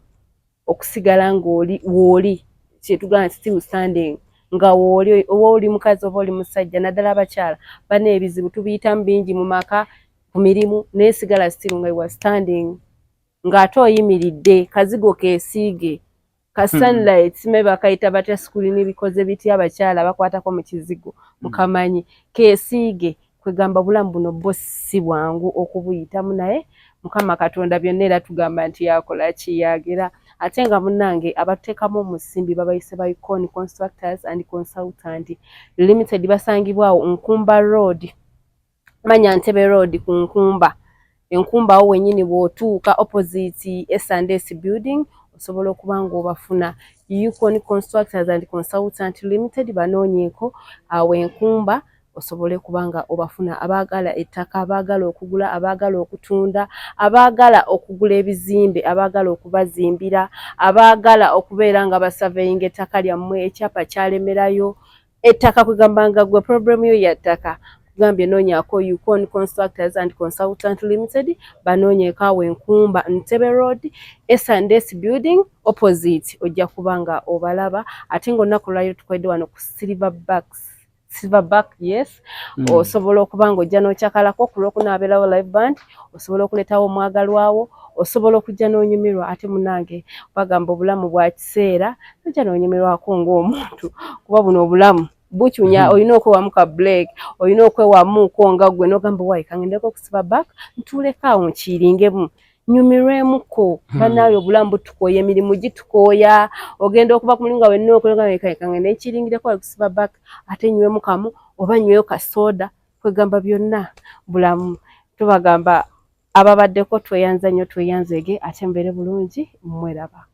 okusigala ng'oli kyetugamba still standing nga wooli oba oli mukazi oba oli musajja naddala abakyala bana ebizibu tubiyitamu bingi mu maka ku mirimu naye sigala still nga iwa standing ng'ate oyimiridde kazigo keesiige ka sunlight simaye bakayita batya screen bikoze bitya abakyala bakwatako mu kizigo mukamanyi keesiige kwegamba bulamu buno bwo si bwangu okubuyitamu naye Mukama Katonda byonna era tugamba nti yakola kiyagera ate nga munnange abateekamu omusimbi babayise ba Icon Constructors and Consultant Limited basangibwawo Nkumba Road manya Ntebe Road ku Nkumba Enkumba awo wennyini bw'otuuka opposite S&S building osobola okuba ng'obafuna Icon Constructors and Consultant Limited banoonyeeko awo Enkumba osobole kubanga obafuna abaagala ettaka abaagala okugula abaagala okutunda abaagala okugula ebizimbe abaagala okubazimbira abaagala okubeera nga basaveyinga ettaka lyammwe ekyapa kyalemerayo ettaka kugamba nga gwe problem yo ya ttaka kugambye noonyaako Icon Constructors and Consultant Limited banoonyeeko awo Enkumba Ntebe Road S&S building opposite ojja kubanga obalaba ate ng'olunaku lwayo tukwedde wano ku Silverback yes osobola okubanga ojja n'okyakalako ku lw'okunaaberawo live band osobola okuleetawo omwagalwawo osobola okujja n'onyumirwa ate munange bagamba obulamu bwa kiseera ojja n'onyumirwako ng'omuntu kuba buno obulamu bukyunya olina okwewamu ka break olina okwewamuuko nga gwe n'ogamba wayi kangendeko ku Silverback ntuuleko awo nkiringemu nyumirwemuko banayo obulamu butukooya emirimu gitukooya ogenda okuva ku mulimu nga wenna okolanga nekiringireko kusiba back ate nywemu kamu oba nyweyo kasoda kwegamba byonna bulamu tubagamba ababaddeko tweyanza nnyo tweyanzege ate mbeere bulungi mweraba